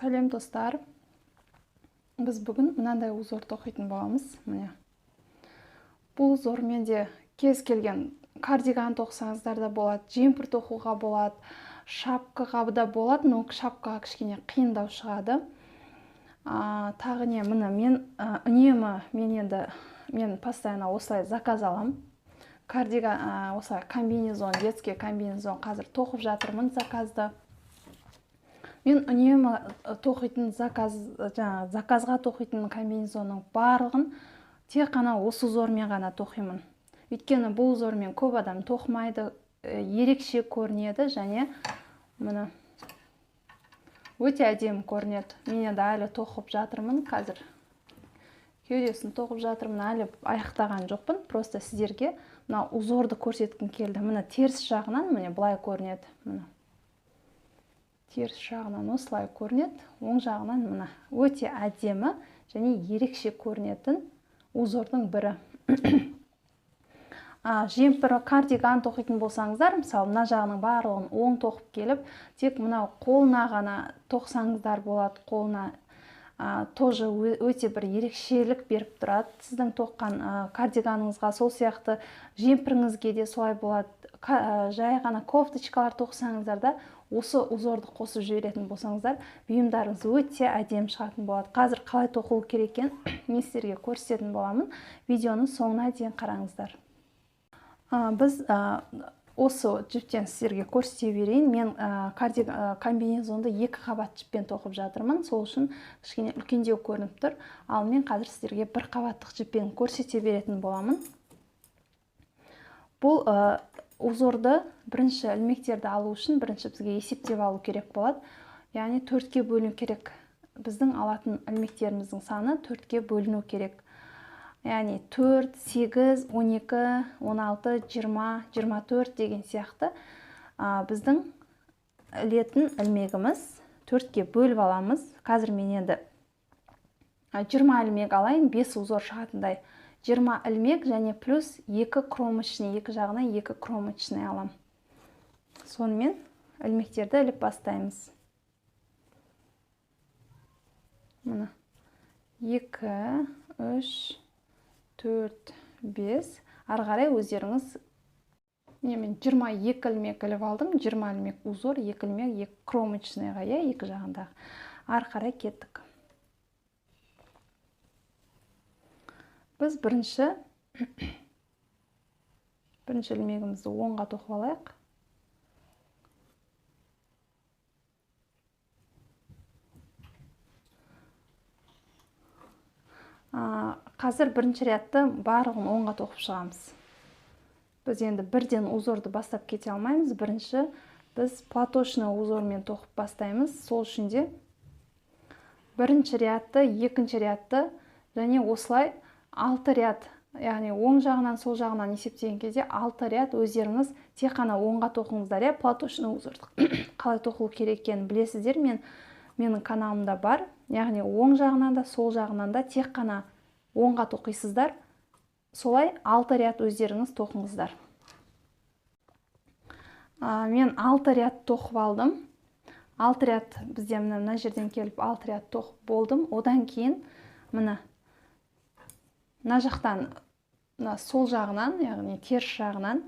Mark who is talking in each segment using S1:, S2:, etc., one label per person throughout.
S1: Сәлем достар. Біз бүгін мынандай узорды оқитын боламыз. Міне. Бұл узормен де кез келген кардиган тоқсаңыздар да болады, жемпір тоқуға болады, шапкаға да болады, но шапкаға кішкене қиындау шығады. Тағы не, міне мен постоянно осылай заказ алам. Кардиган, осылай комбинезон, детский комбинезон қазір тоқып жатырмын заказды. Мен үнемі тоқитын заказға тоқитын комбинезонның барлығын тек қана осы узормен ғана тоқимын. Өйткені бұл узормен көп адам тоқымайды, ерекше көрінеді және міне өте әдемі көрінеді. Мен де әлі тоқып жатырмын қазір. Кеудесін тоқып жатырмын, әлі аяқтаған жоқпын. Просто сіздерге мына узорды көрсеткім келді. Міне теріс жағынан міне былай көрінеді. Міне теріс жағынан осылай көрінеді, оң жағынан мына өте әдемі және ерекше көрінетін узордың бірі. Жемпір кардиган тоқитын болсаңыздар, мысалы мына жағының барлығын оң тоқып келіп, тек мынау қолына ғана тоқсаңыздар болады. Қолына тоже өте бір ерекшелік беріп тұрады. Сіздің тоққан кардиганыңызға сол сияқты жемпіріңізге де солай болады. Жай ғана кофточкалар тоқсаңыздар да осы узорды қосып жіберетін болсаңыздар, бұйымдарыңыз өте әдемі шығатын болады. Қазір қалай тоқылу керек екенін мен сіздерге көрсететін боламын. Видеоны соңына дейін қараңыздар. Біз осы жіптен сіздерге көрсете берейін. Мен комбинезонды 2 қабат жіппен тоқып жатырмын. Сол үшін кішкене үлкендеу көрініп тұр. Ал мен қазір сіздерге 1 қабаттық жіппен көрсете беретін боламын. Бұл узорды бірінші ілмектерді алу үшін бірінші бізге есептеп алу керек болады. Яғни 4-ке бөліну керек. Біздің алатын ілмектеріміздің саны 4-ке бөліну керек. Яғни 4, 8, 12, 16, 20, 24 деген сияқты біздің ілетін ілмегіміз 4-ке бөліп аламыз. Қазір мен енді 20 ілмек алайын, 5 узор шығатындай. 20 ілмек және плюс 2 кромочный, 2 жағына 2 кромочный алам. Сонымен ілмектерді іліп бастаймыз. Мына 2, 3, 4, 5. Ары қарай өздеріңіз. Мен 22 ілмек іліп алдым. 20 ілмек узор, 2 ілмек 2 кромочныйға, 2 жағындағы. Ары қарай кеттік. Біз бірінші ілмегімізді оңға тоқып алайық. Қазір бірінші рядты барлығын оңға тоқып шығамыз. Біз енді бірден узорды бастап кете алмаймыз. Бірінші біз платочный узормен тоқып бастаймыз. Сол үшін де бірінші рядты, екінші рядты және осылай 6 ряд, яғни оң жағынан сол жағынан есептеген кезде 6 ряд өздеріңіз тек қана оңға тоқыңыздар. Платочный узорды қалай тоқылу керек екенін білесіздер. Менің каналымда бар. Яғни оң жағынан да сол жағынан да тек қана оңға тоқисыздар. Солай 6 ряд өздеріңіз тоқыңыздар. Мен 6 ряд тоқып алдым. 6 ряд бізде мына жерден келіп 6 ряд тоқып болдым. Одан кейін мына жақтан сол жағынан, яғни теріс жағынан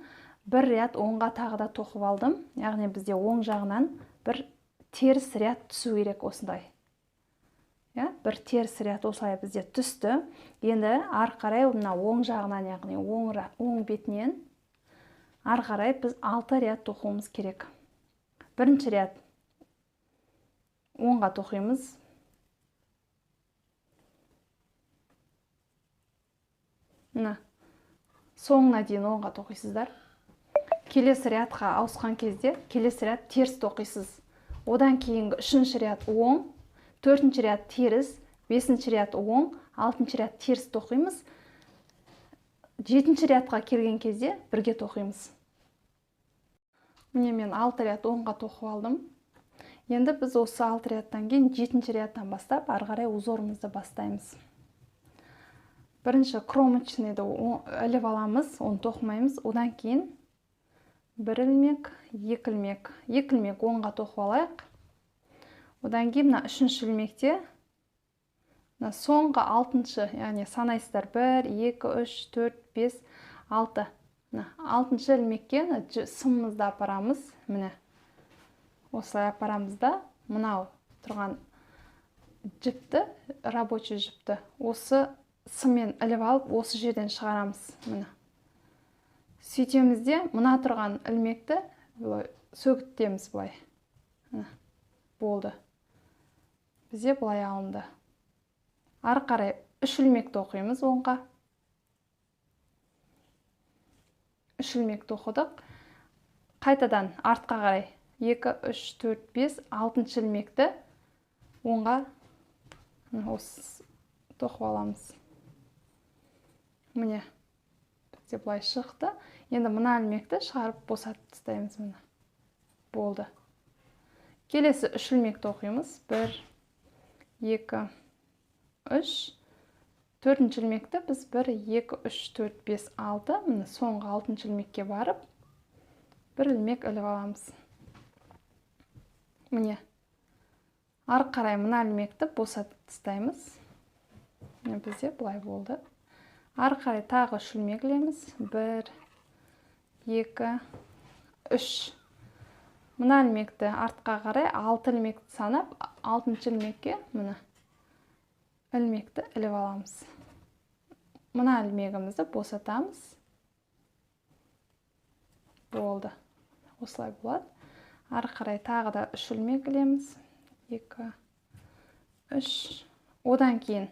S1: 1 ряд оңға тағы да тоқып алдым. Яғни бізде оң жағынан бір теріс ряд түсу керек осындай. Бір теріс ряд осылай бізде түсті. Енді ары қарай мына оң жағынан, яғни оң бетінен ары қарай біз 6 ряд тоқуымыз керек. Бірінші ряд оңға тоқимыз. Соңына дейін оңға тоқисыздар. Келесі рядқа ауысқан кезде келесі ряд теріс тоқисыз. Одан кейінгі 3-ші ряд оң, 4-ші ряд теріс, 5-ші ряд оң, 6-ші ряд теріс тоқимыз. 7-ші рядқа келген кезде бірге тоқимыз. Міне мен 6 ряд оңға тоқып алдым. Енді біз осы 6 рядтан кейін 7-ші рядтан бастап ары қарай узорымызды бастаймыз. Бірінші кромочныйды іліп аламыз, оны тоқымаймыз. Одан кейін 1 ілмек, 2 ілмек. 2 ілмек оңға тоқып алайық. Одан кейін мына үшінші ілмекте мына соңғы алтыншы, яғни санайсыздар 1, 2, 3, 4, 5, 6. Мына алтыншы ілмекке сымымызды апарамыз. Міне осылай апарамыз да, мынау тұрған жіпті, рабочий жіпті осы сыммен іліп алып, осы жерден шығарамыз. Міне. Сөйтеміз де, мына тұрған ілмекті сөгіттеміз былай. Болды. Бізде былай алынды. Ары қарай 3 ілмекті оқимыз оңға. 3 ілмекті оқыдық. Қайтадан артқа қарай 2, 3, 4, 5, 6 ілмекті оңға осы тоқып аламыз. Міне, бізде былай шықты. Енді мына ілмекті шығарып босатып тастаймыз. Міне. Болды. Келесі 3 ілмекті оқимыз. 1, 2, 3. Төртінші ілмекті біз 1, 2, 3, 4, 5, 6. Міне соңғы 6 ілмекке барып, бір ілмек іліп аламыз. Міне. Ары қарай мына ілмекті босатып тастаймыз. Міне бізде былай болды. Ары қарай тағы 3 ілмек ілеміз. 1, 2, 3. Мына ілмекті артқа қарай 6 ілмекті санап, 6 ілмекке міне ілмекті іліп аламыз. Мына ілмегімізді босатамыз. Болды. Осылай болады. Ары қарай тағы да 3 ілмек ілеміз. 2, 3. Одан кейін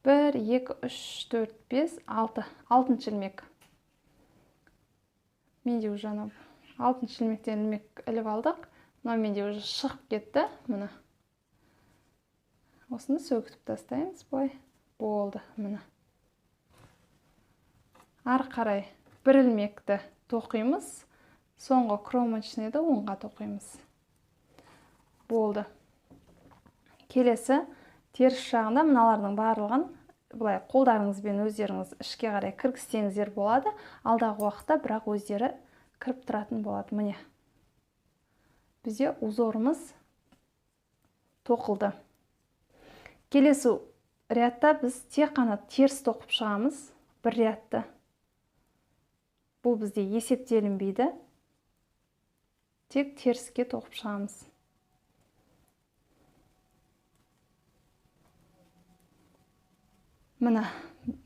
S1: 1, 2, 3, 4, 5, 6. 6 ілмек. Менде уже 6 ілмектен ілмек іліп алдық. Мына менде уже шығып кетті. Міне. Осыны сөгітіп тастаймыз былай. Болды. Міне. Ары қарай бір ілмекті тоқимыз. Соңғы кромочныйды оңға тоқимыз. Болды. Келесі теріс жағында мыналардың барлығын былай қолдарыңызбен өздеріңіз ішке қарай кіргізсеңіздер болады. Алдағы уақытта бірақ өздері кіріп тұратын болады. Міне. Бізде узорымыз тоқылды. Келесі рядта біз тек қана теріс тоқып шығамыз. Бір рядты. Бұл бізде есептелінбейді. Тек теріске тоқып шығамыз. Міне,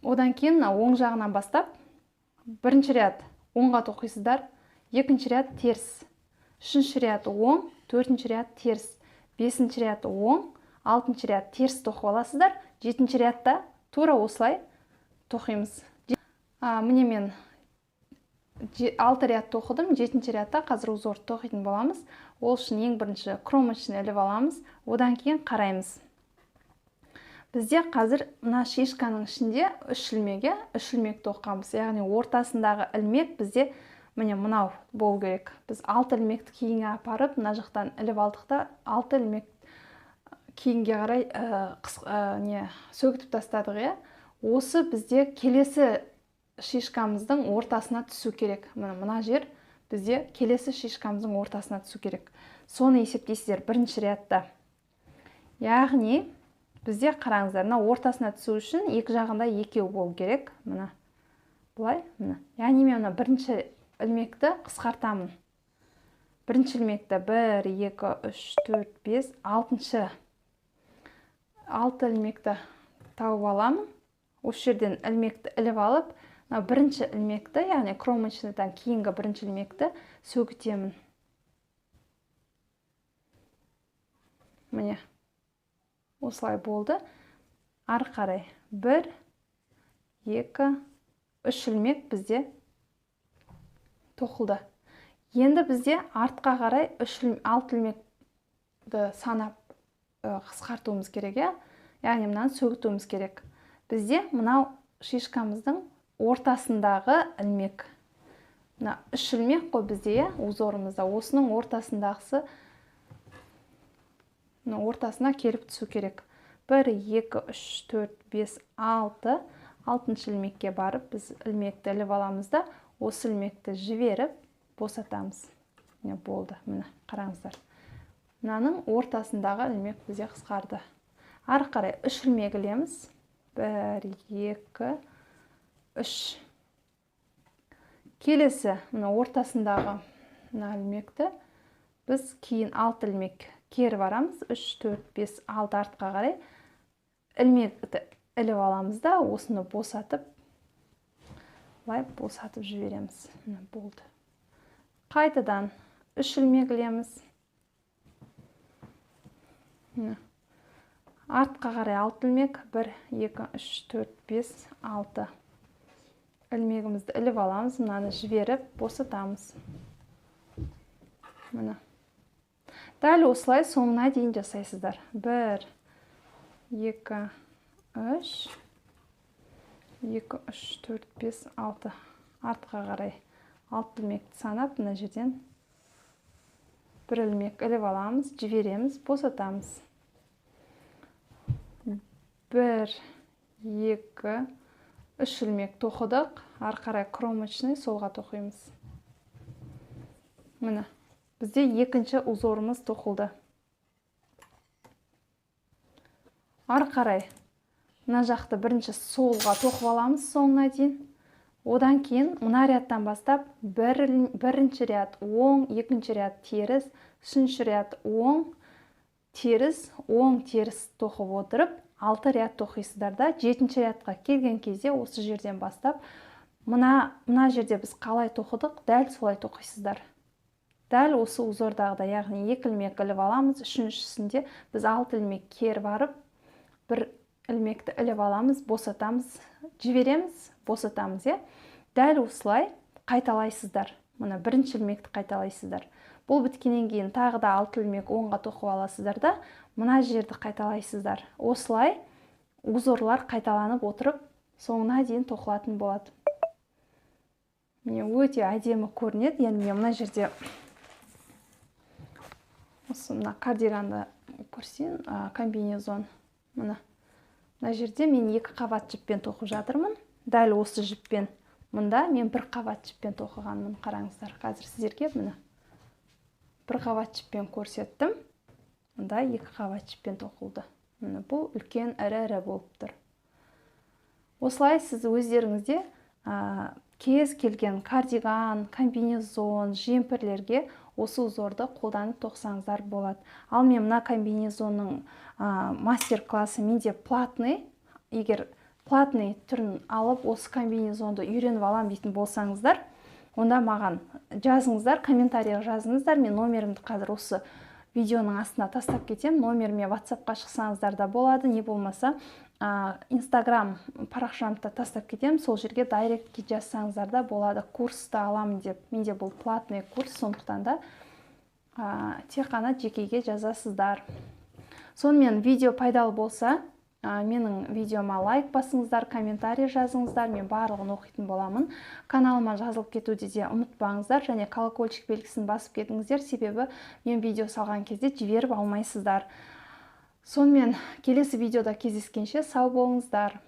S1: одан кейін оң жағынан бастап, бірінші ряд оңға тоқисыздар, екінші ряд теріс, үшінші ряд оң, төртінші ряд теріс, бесінші ряд оң, алтыншы ряд теріс тоқып аласыздар, жетінші рядта тура осылай тоқимыз. Міне мен 6 ряд тоқыдым, жетінші рядта қазір узорды тоқитын боламыз. Ол үшін ең бірінші кромочный іліп аламыз, одан кейін қараймыз. Бізде қазір мына шишканың ішінде 3 ілмек тоққанбыз. Яғни ортасындағы ілмек бізде міне мынау болу керек. Біз 6 ілмекті кейінге апарып, мына жақтан іліп алдық та 6 ілмек кейінге қарай сөгітіп тастадық. Осы бізде келесі шишкамыздың ортасына түсу керек. Мына жер бізде келесі шишкамыздың ортасына түсу керек. Соны есептейсіздер бірінші рядта. Яғни бізде қараңыздар, ортасына түсу үшін екі жағында екеу болу керек. Мына бұлай, мына. Яғни мен бірінші ілмекті қысқартамын. Бірінші ілмекті 1, 2, 3, 4, 5, 6-шы. 6 ілмекті тауып аламын. Осы жерден ілмекті іліп алып, бірінші ілмекті, яғни кромочныйдан кейінгі бірінші ілмекті сөгітемін. Міне. Осылай болды. Ары қарай 1, 2, 3 ілмек бізде тоқылды. Енді бізде артқа қарай 6 ілмекті санап қысқартуымыз керек. Яғни мынаны сөгітуіміз керек. Бізде мынау шишкамыздың ортасындағы ілмек. 3 ілмек қой бізде, узорымызда. Осының ортасындағысы ортасына келіп түсу керек. 1, 2, 3, 4, 5, 6. 6-шы ілмекке барып, біз ілмекті іліп аламыз да, осы ілмекті жіберіп, босатамыз. Болды, міне, қараңыздар. мынаның ортасындағы ілмек бізде қысқарды. Ары қарай 3 ілмек ілеміз. 1, 2, 3. Келесі мына ортасындағы мына ілмекті біз кейін 6 ілмек кері барамыз. 3, 4, 5, 6 артқа қарай ілмекті іліп аламыз да, осыны босатып, былай босатып жібереміз. Мына болды. Қайтадан 3 ілмек ілеміз. Артқа қарай 6 ілмек. 1, 2, 3, 4, 5, 6. Ілмегімізді іліп аламыз. Мынаны жіберіп, босатамыз. Мына. Дәл осылай соңына дейін жасайсыздар. 1, 2, 3, 2, 3, 4, 5, 6. Артқа қарай 6 ілмекті санап, мына жерден 1 ілмек іліп аламыз, жібереміз, босатамыз. 1, 2, 3 ілмек тоқыдық. Ары қарай кромочный солға тоқимыз. Міне, бізде екінші узорымыз тоқылды. Ары қарай мына жақты бірінші солға тоқып аламыз соңына дейін. Одан кейін мына рядтан бастап бірінші ряд оң, екінші ряд теріс, үшінші ряд оң, теріс тоқып отырып, 6 ряд тоқисыздар да, 7-ші рядқа келген кезде осы жерден бастап, мына жерде біз қалай тоқыдық, дәл солай тоқисыздар. Дәл осы узордағыда, яғни 2 ілмек іліп аламыз, үшіншісінде біз 6 ілмек кері барып, 1 ілмекті іліп аламыз, босатамыз, жібереміз, босатамыз, дәл осылай қайталайсыздар. Мына бірінші ілмекті қайталайсыздар. Бұл біткеннен кейін тағы да 6 ілмек оңға тоқып аласыздар да, мына жерді қайталайсыздар. Осылай узорлар қайталанып отырып, соңына дейін тоқылатын болады. Міне өте әдемі көрінеді. Енді мен мына жерде осы мына кардиганды көрсен, комбинезон. Мына жерде мен 2 қабат жіппен тоқып жатырмын. Дәл осы жіппен. Мұнда мен 1 қабат жіппен тоқығанмын. Қараңыздар, қазір сіздерге міне 1 қабат жіппен көрсеттім. Мұнда 2 қабат жіппен тоқылды. Міне бұл үлкен ірі болып тұр. Осылай сіз өздеріңізде кез келген кардиган, комбинезон, жемпірлерге осы узорды қолданып тоқсаңыздар болады. Ал мен мына комбинезонның мастер-классы менде платный. Егер платный түрін алып, осы комбинезонды үйреніп алам дейтін болсаңыздар, онда маған жазыңыздар, комментарийға жазыңыздар. Мен номерімді қазір осы видеоның астына тастап кетем. Номеріме WhatsApp-қа шықсаңыздар да болады. Не болмаса, Instagram парақшамды тастап кетем. Сол жерге дайректке жазсаңыздар да болады. Курсты аламын деп. Менде бұл платный курс, сондықтан да тек қана жекеге жазасыздар. Сонымен видео пайдалы болса, менің видеома лайк басыңыздар, комментарий жазыңыздар. Мен барлығын оқитын боламын. Каналыма жазылып кетуді де ұмытпаңыздар, және колокольчик белгісін басып кетіңіздер, себебі мен видео салған кезде жіберіп алмайсыздар. Сонымен келесі видеода кездескенше сау болыңыздар.